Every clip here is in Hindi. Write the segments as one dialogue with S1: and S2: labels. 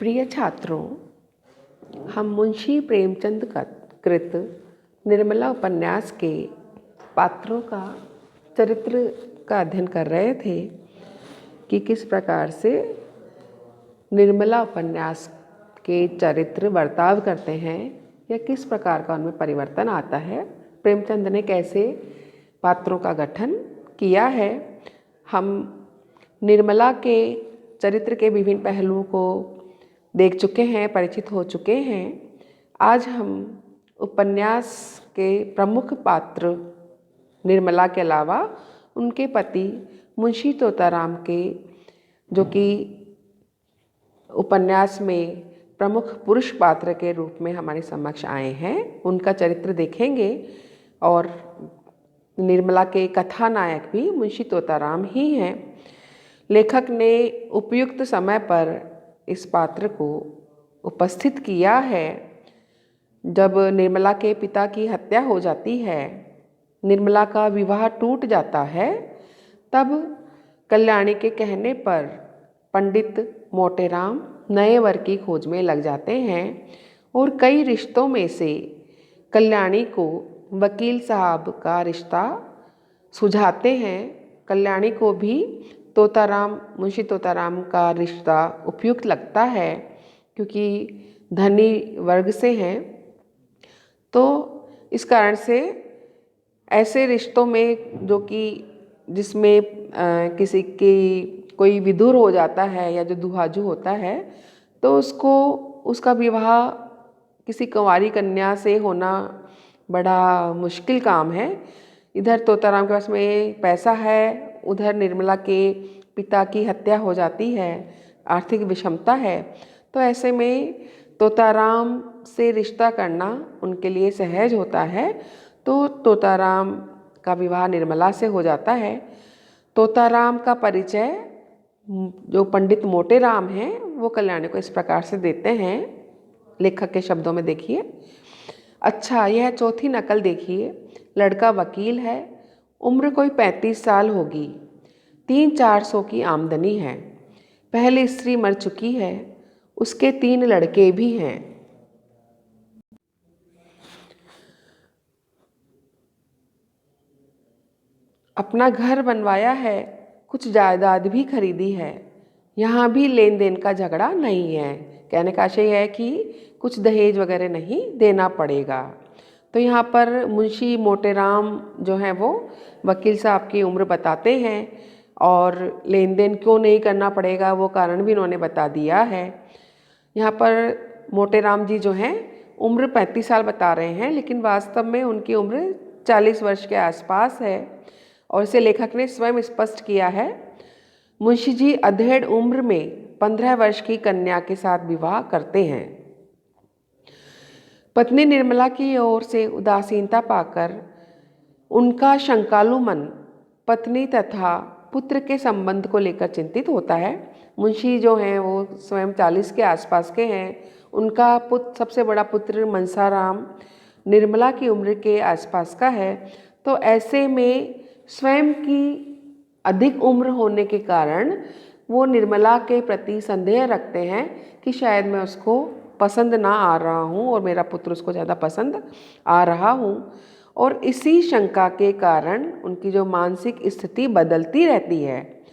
S1: प्रिय छात्रों, हम मुंशी प्रेमचंद कृत निर्मला उपन्यास के पात्रों का चरित्र का अध्ययन कर रहे थे कि किस प्रकार से निर्मला उपन्यास के चरित्र बर्ताव करते हैं या किस प्रकार का उनमें परिवर्तन आता है, प्रेमचंद ने कैसे पात्रों का गठन किया है। हम निर्मला के चरित्र के विभिन्न पहलुओं को देख चुके हैं, परिचित हो चुके हैं। आज हम उपन्यास के प्रमुख पात्र निर्मला के अलावा उनके पति मुंशी तोताराम के, जो कि उपन्यास में प्रमुख पुरुष पात्र के रूप में हमारे समक्ष आए हैं, उनका चरित्र देखेंगे। और निर्मला के कथानायक भी मुंशी तोताराम ही हैं। लेखक ने उपयुक्त समय पर इस पात्र को उपस्थित किया है। जब निर्मला के पिता की हत्या हो जाती है, निर्मला का विवाह टूट जाता है, तब कल्याणी के कहने पर पंडित मोटेराम नए वर की खोज में लग जाते हैं और कई रिश्तों में से कल्याणी को वकील साहब का रिश्ता सुझाते हैं। कल्याणी को भी मुंशी तोताराम का रिश्ता उपयुक्त लगता है क्योंकि धनी वर्ग से हैं। तो इस कारण से ऐसे रिश्तों में जिसमें किसी की कोई विदुर हो जाता है या जो दुहाजू होता है, तो उसका विवाह किसी कुंवारी कन्या से होना बड़ा मुश्किल काम है। इधर तोताराम के पास में पैसा है, उधर निर्मला के पिता की हत्या हो जाती है, आर्थिक विषमता है। तो ऐसे में तोताराम से रिश्ता करना उनके लिए सहज होता है। तो तोताराम का विवाह निर्मला से हो जाता है। तोताराम का परिचय जो पंडित मोटेराम हैं वो कल्याणी को इस प्रकार से देते हैं, लेखक के शब्दों में देखिए। अच्छा, यह चौथी नकल देखिए। लड़का वकील है, उम्र कोई 35 साल होगी, 300-400 की आमदनी है, पहली स्त्री मर चुकी है, उसके 3 लड़के भी हैं। अपना घर बनवाया है, कुछ जायदाद भी खरीदी है, यहाँ भी लेन देन का झगड़ा नहीं है। कहने का आशय है कि कुछ दहेज वगैरह नहीं देना पड़ेगा। तो यहाँ पर मुंशी मोटेराम जो हैं वो वकील साहब की उम्र बताते हैं और लेन देन क्यों नहीं करना पड़ेगा वो कारण भी इन्होंने बता दिया है। यहाँ पर मोटेराम जी जो हैं उम्र 35 साल बता रहे हैं, लेकिन वास्तव में उनकी उम्र 40 वर्ष के आसपास है और इसे लेखक ने स्वयं स्पष्ट किया है। मुंशी जी अधेड़ उम्र में 15 वर्ष की कन्या के साथ विवाह करते हैं। पत्नी निर्मला की ओर से उदासीनता पाकर उनका शंकालु मन पत्नी तथा पुत्र के संबंध को लेकर चिंतित होता है। मुंशी जो हैं वो स्वयं 40 के आसपास के हैं। उनका सबसे बड़ा पुत्र मनसाराम निर्मला की उम्र के आसपास का है। तो ऐसे में स्वयं की अधिक उम्र होने के कारण वो निर्मला के प्रति संदेह रखते हैं कि शायद मैं उसको पसंद ना आ रहा हूँ और मेरा पुत्र उसको ज़्यादा पसंद आ रहा हूँ। और इसी शंका के कारण उनकी जो मानसिक स्थिति बदलती रहती है,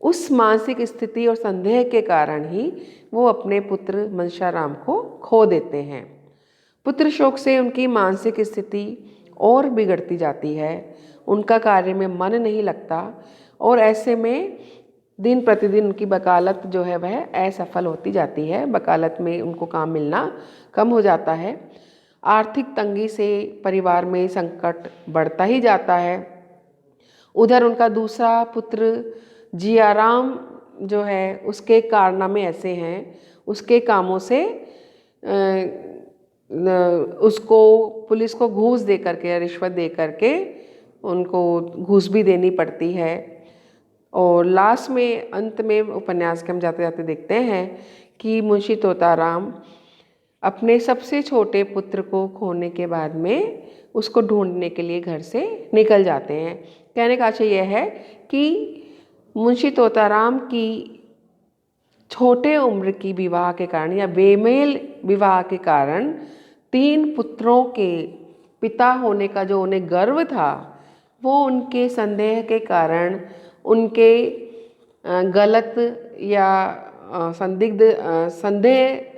S1: उस मानसिक स्थिति और संदेह के कारण ही वो अपने पुत्र मनसाराम को खो देते हैं। पुत्र शोक से उनकी मानसिक स्थिति और बिगड़ती जाती है, उनका कार्य में मन नहीं लगता और ऐसे में दिन प्रतिदिन उनकी वकालत जो है वह असफल होती जाती है। वकालत में उनको काम मिलना कम हो जाता है। आर्थिक तंगी से परिवार में संकट बढ़ता ही जाता है। उधर उनका दूसरा पुत्र जियाराम जो है उसके कारनामे ऐसे हैं, उसके कामों से उसको पुलिस को घूस दे करके, रिश्वत दे करके उनको घूस भी देनी पड़ती है। और लास्ट में अंत में उपन्यास के हम जाते जाते देखते हैं कि मुंशी तोताराम अपने सबसे छोटे पुत्र को खोने के बाद में उसको ढूंढने के लिए घर से निकल जाते हैं। कहने का आशय यह है कि मुंशी तोताराम की छोटे उम्र की विवाह के कारण या बेमेल विवाह के कारण 3 पुत्रों के पिता होने का जो उन्हें गर्व था, वो उनके संदेह के कारण, उनके गलत या संदिग्ध संदेह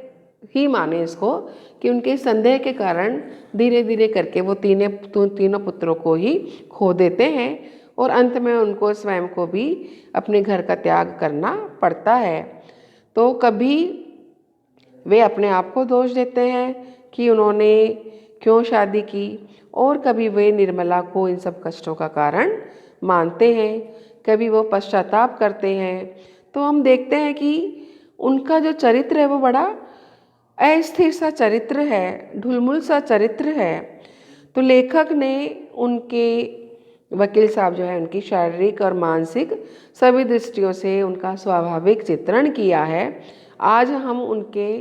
S1: ही माने इसको, कि उनके संदेह के कारण धीरे धीरे करके वो तीनों पुत्रों को ही खो देते हैं और अंत में उनको स्वयं को भी अपने घर का त्याग करना पड़ता है। तो कभी वे अपने आप को दोष देते हैं कि उन्होंने क्यों शादी की, और कभी वे निर्मला को इन सब कष्टों का कारण मानते हैं, कभी वो पश्चाताप करते हैं। तो हम देखते हैं कि उनका जो चरित्र है वो बड़ा अस्थिर सा चरित्र है, ढुलमुल सा चरित्र है। तो लेखक ने उनके वकील साहब जो है उनकी शारीरिक और मानसिक सभी दृष्टियों से उनका स्वाभाविक चित्रण किया है। आज हम उनके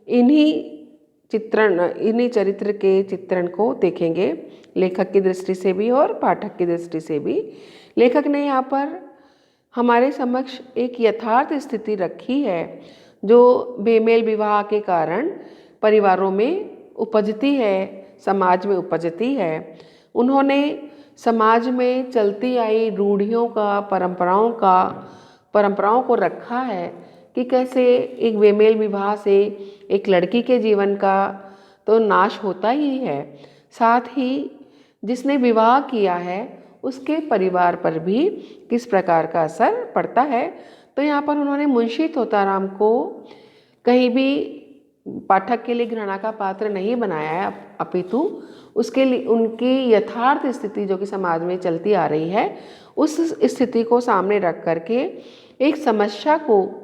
S1: इन्हीं चरित्र के चित्रण को देखेंगे, लेखक की दृष्टि से भी और पाठक की दृष्टि से भी। लेखक ने यहाँ पर हमारे समक्ष एक यथार्थ स्थिति रखी है जो बेमेल विवाह के कारण परिवारों में उपजती है, समाज में उपजती है। उन्होंने समाज में चलती आई रूढ़ियों का, परंपराओं को रखा है कि कैसे एक बेमेल विवाह से एक लड़की के जीवन का तो नाश होता ही है, साथ ही जिसने विवाह किया है उसके परिवार पर भी किस प्रकार का असर पड़ता है। तो यहाँ पर उन्होंने मुंशी तोताराम को कहीं भी पाठक के लिए घृणा का पात्र नहीं बनाया है, अपितु उसके लिए उनकी यथार्थ स्थिति जो कि समाज में चलती आ रही है, उस स्थिति को सामने रख करके एक समस्या को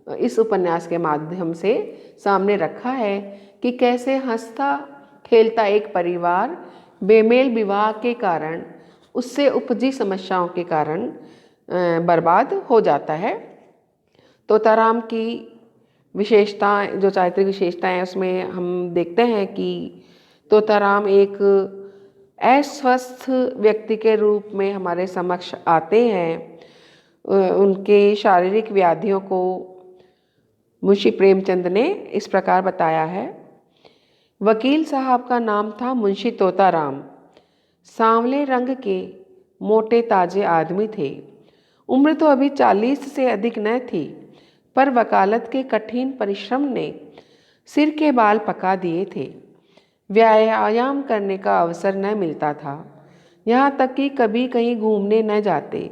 S1: इस उपन्यास के माध्यम से सामने रखा है कि कैसे हंसता खेलता एक परिवार बेमेल विवाह के कारण, उससे उपजी समस्याओं के कारण बर्बाद हो जाता है। तोताराम की विशेषताएं, जो चारित्रिक विशेषताएं हैं, उसमें हम देखते हैं कि तोताराम एक अस्वस्थ व्यक्ति के रूप में हमारे समक्ष आते हैं। उनके शारीरिक व्याधियों को मुंशी प्रेमचंद ने इस प्रकार बताया है। वकील साहब का नाम था मुंशी तोताराम। सांवले रंग के मोटे ताजे आदमी थे। उम्र तो अभी 40 से अधिक न थी, पर वकालत के कठिन परिश्रम ने सिर के बाल पका दिए थे। व्यायाम करने का अवसर न मिलता था, यहाँ तक कि कभी कहीं घूमने न जाते,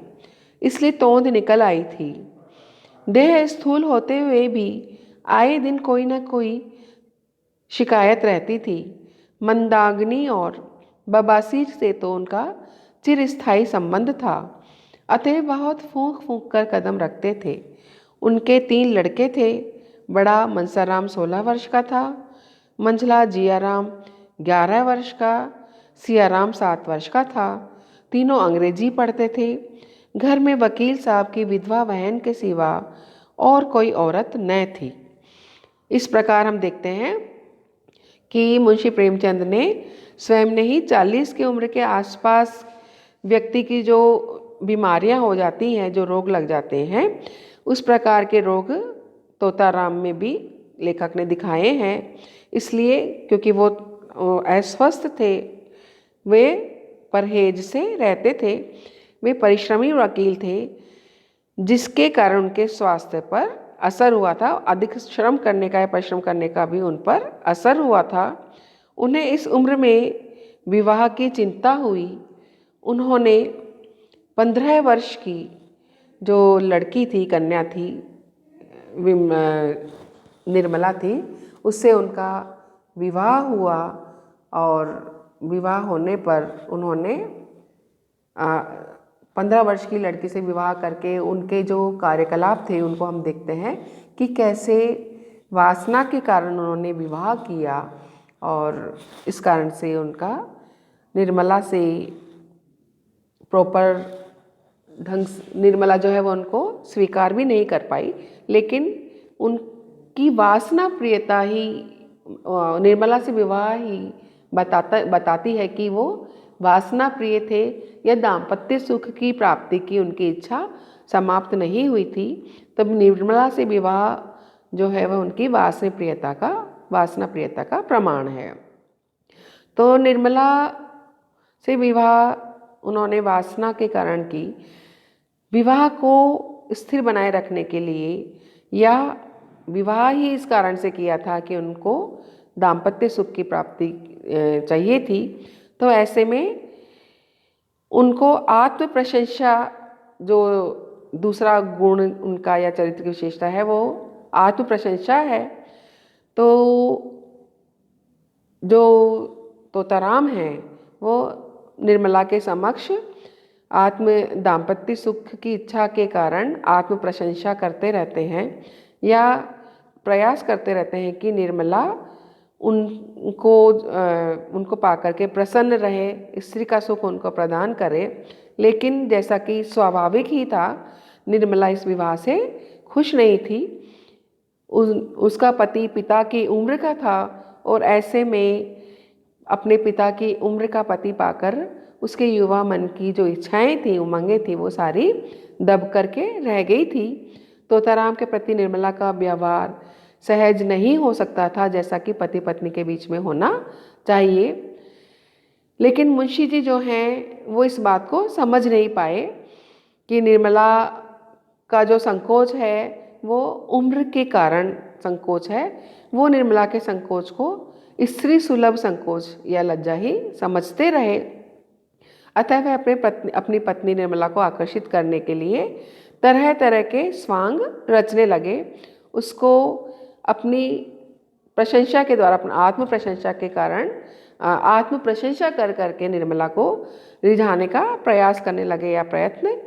S1: इसलिए तोंद निकल आई थी। देह स्थूल होते हुए भी आए दिन कोई न कोई शिकायत रहती थी। मंदाग्नि और बबासीर से तो उनका चिरस्थायी संबंध था, अतः बहुत फूंक फूंक कर कदम रखते थे। उनके 3 लड़के थे। बड़ा मनसाराम 16 वर्ष का था, मंझला जियाराम 11 वर्ष का, सियाराम 7 वर्ष का था। तीनों अंग्रेजी पढ़ते थे। घर में वकील साहब की विधवा बहन के सिवा और कोई औरत न थी। इस प्रकार हम देखते हैं कि मुंशी प्रेमचंद ने स्वयं ने ही 40 की उम्र के आसपास व्यक्ति की जो बीमारियां हो जाती हैं, जो रोग लग जाते हैं, उस प्रकार के रोग तोताराम में भी लेखक ने दिखाए हैं। इसलिए क्योंकि वो अस्वस्थ थे, वे परहेज से रहते थे, वे परिश्रमी वकील थे, जिसके कारण उनके स्वास्थ्य पर असर हुआ था। अधिक श्रम करने का या परिश्रम करने का भी उन पर असर हुआ था। उन्हें इस उम्र में विवाह की चिंता हुई। उन्होंने 15 वर्ष की जो लड़की थी, कन्या थी, निर्मला थी, उससे उनका विवाह हुआ और विवाह होने पर उन्होंने 15 वर्ष की लड़की से विवाह करके उनके जो कार्यकलाप थे उनको हम देखते हैं कि कैसे वासना के कारण उन्होंने विवाह किया और इस कारण से उनका निर्मला से प्रॉपर ढंग से निर्मला जो है वो उनको स्वीकार भी नहीं कर पाई, लेकिन उनकी वासना प्रियता ही निर्मला से विवाह ही बताती है कि वो वासना प्रिय थे या दाम्पत्य सुख की प्राप्ति की उनकी इच्छा समाप्त नहीं हुई थी। तब निर्मला से विवाह जो है वह उनकी वासना प्रियता का प्रमाण है। तो निर्मला से विवाह उन्होंने वासना के कारण की। विवाह को स्थिर बनाए रखने के लिए या विवाह ही इस कारण से किया था कि उनको दाम्पत्य सुख की प्राप्ति चाहिए थी। तो ऐसे में उनको आत्म प्रशंसा, जो दूसरा गुण उनका या चरित्र की विशेषता है, वो आत्म प्रशंसा है। तो जो तोताराम हैं वो निर्मला के समक्ष आत्म दाम्पत्य सुख की इच्छा के कारण आत्म प्रशंसा करते रहते हैं या प्रयास करते रहते हैं कि निर्मला उनको पाकर के प्रसन्न रहे, स्त्री का सुख उनको प्रदान करे। लेकिन जैसा कि स्वाभाविक ही था, निर्मला इस विवाह से खुश नहीं थी। उसका पति पिता की उम्र का था और ऐसे में अपने पिता की उम्र का पति पाकर उसके युवा मन की जो इच्छाएं थी, उमंगें थी, वो सारी दब करके रह गई थी। तोताराम के प्रति निर्मला का व्यवहार सहज नहीं हो सकता था जैसा कि पति पत्नी के बीच में होना चाहिए। लेकिन मुंशी जी जो हैं वो इस बात को समझ नहीं पाए कि निर्मला का जो संकोच है वो उम्र के कारण संकोच है। वो निर्मला के संकोच को स्त्री सुलभ संकोच या लज्जा ही समझते रहे। अतः वह अपनी पत्नी निर्मला को आकर्षित करने के लिए तरह तरह के स्वांग रचने लगे। उसको अपनी प्रशंसा के द्वारा, अपना आत्म प्रशंसा के कारण आत्म प्रशंसा कर करके निर्मला को रिझाने का प्रयास करने लगे या प्रयत्न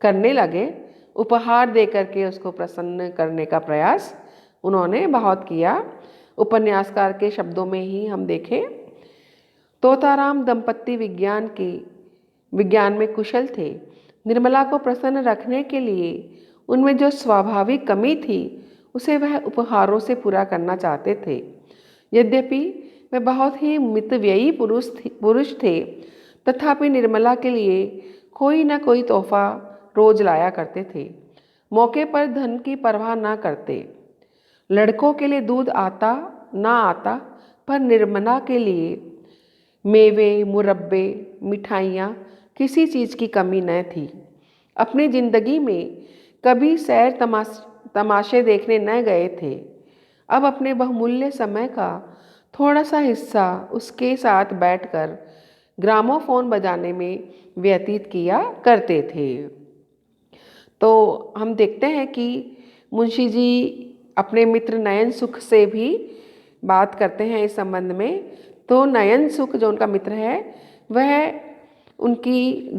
S1: करने लगे। उपहार दे करके उसको प्रसन्न करने का प्रयास उन्होंने बहुत किया। उपन्यासकार के शब्दों में ही हम देखें, तोताराम दंपत्ति विज्ञान में कुशल थे। निर्मला को प्रसन्न रखने के लिए उनमें जो स्वाभाविक कमी थी उसे वह उपहारों से पूरा करना चाहते थे। यद्यपि वे बहुत ही मितव्ययी पुरुष थे, तथापि निर्मला के लिए कोई न कोई तोहफा रोज लाया करते थे। मौके पर धन की परवाह न करते। लड़कों के लिए दूध आता ना आता, पर निर्मला के लिए मेवे, मुरब्बे, मिठाइयाँ, किसी चीज़ की कमी न थी। अपनी जिंदगी में कभी सैर तमाशे देखने न गए थे। अब अपने बहुमूल्य समय का थोड़ा सा हिस्सा उसके साथ बैठकर ग्रामोफोन बजाने में व्यतीत किया करते थे। तो हम देखते हैं कि मुंशी जी अपने मित्र नयन सुख से भी बात करते हैं इस संबंध में। तो नयन सुख जो उनका मित्र है, वह उनकी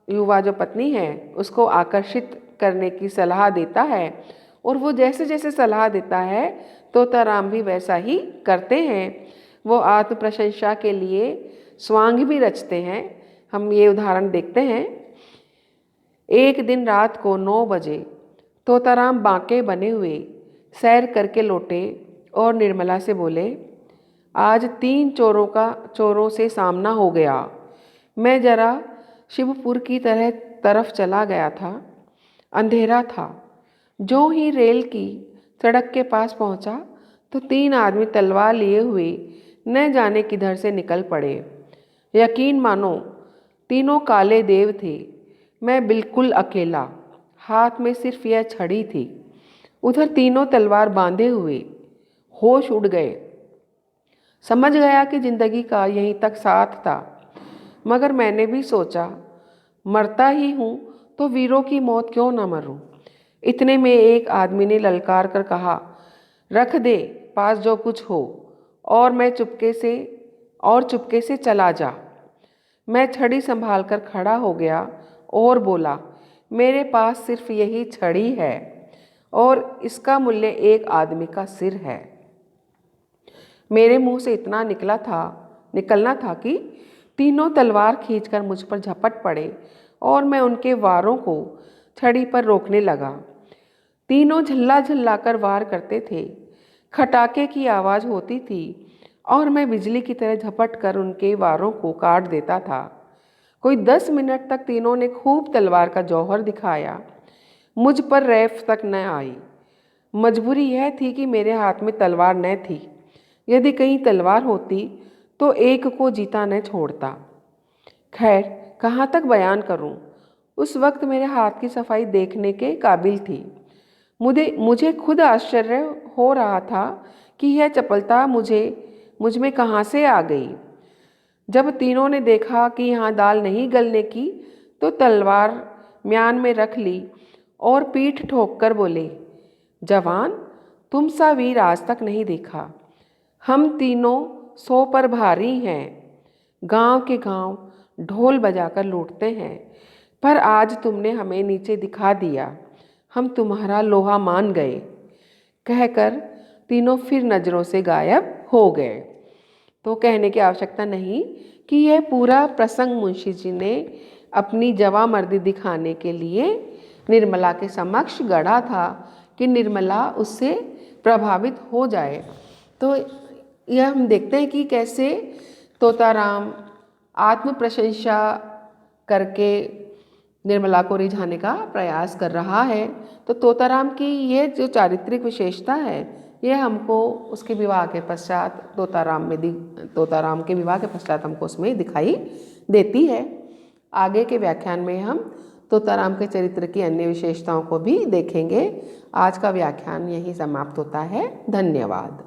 S1: युवा जो पत्नी है उसको आकर्षित करने की सलाह देता है। और वो जैसे जैसे सलाह देता है तोताराम भी वैसा ही करते हैं। वो आत्म प्रशंसा के लिए स्वांग भी रचते हैं। हम ये उदाहरण देखते हैं। एक दिन रात को 9 बजे तोताराम बांके बने हुए सैर करके लौटे और निर्मला से बोले, आज 3 चोरों से सामना हो गया। मैं जरा शिवपुर की तरफ चला गया था। अंधेरा था। जो ही रेल की सड़क के पास पहुंचा तो 3 आदमी तलवार लिए हुए न जाने किधर से निकल पड़े। यकीन मानो तीनों काले देव थे। मैं बिल्कुल अकेला, हाथ में सिर्फ यह छड़ी थी। उधर तीनों तलवार बांधे हुए। होश उड़ गए। समझ गया कि जिंदगी का यहीं तक साथ था। मगर मैंने भी सोचा, मरता ही हूँ तो वीरों की मौत क्यों न मरूं। इतने में एक आदमी ने ललकार कर कहा, रख दे पास जो कुछ हो और चुपके से चला जा। मैं छड़ी संभाल कर खड़ा हो गया और बोला, मेरे पास सिर्फ यही छड़ी है और इसका मूल्य 1 आदमी का सिर है। मेरे मुंह से इतना निकलना था कि तीनों तलवार खींचकर मुझ पर झपट पड़े और मैं उनके वारों को छड़ी पर रोकने लगा। तीनों झल्ला झल्ला कर वार करते थे। खटाके की आवाज़ होती थी और मैं बिजली की तरह झपट कर उनके वारों को काट देता था। कोई 10 मिनट तक तीनों ने खूब तलवार का जौहर दिखाया। मुझ पर रैफ तक न आई। मजबूरी यह थी कि मेरे हाथ में तलवार न थी। यदि कहीं तलवार होती तो एक को जीता न छोड़ता। खैर, कहाँ तक बयान करूं? उस वक्त मेरे हाथ की सफाई देखने के काबिल थी। मुझे खुद आश्चर्य हो रहा था कि यह चपलता मुझ में कहाँ से आ गई। जब तीनों ने देखा कि यहाँ दाल नहीं गलने की, तो तलवार म्यान में रख ली और पीठ ठोक कर बोले, जवान, तुम सा वीर आज तक नहीं देखा। हम तीनों 100 पर भारी हैं, गांव के गांव ढोल बजाकर लूटते हैं, पर आज तुमने हमें नीचे दिखा दिया। हम तुम्हारा लोहा मान गए। कहकर तीनों फिर नज़रों से गायब हो गए। तो कहने की आवश्यकता नहीं कि यह पूरा प्रसंग मुंशी जी ने अपनी जवामर्दी दिखाने के लिए निर्मला के समक्ष गढ़ा था कि निर्मला उससे प्रभावित हो जाए। तो यह हम देखते हैं कि कैसे तोताराम आत्म प्रशंसा करके निर्मला को रिझाने का प्रयास कर रहा है। तो तोताराम की ये जो चारित्रिक विशेषता है, ये हमको उसके विवाह के पश्चात तोताराम के विवाह के पश्चात हमको उसमें दिखाई देती है। आगे के व्याख्यान में हम तोताराम के चरित्र की अन्य विशेषताओं को भी देखेंगे। आज का व्याख्यान यहीं समाप्त होता है। धन्यवाद।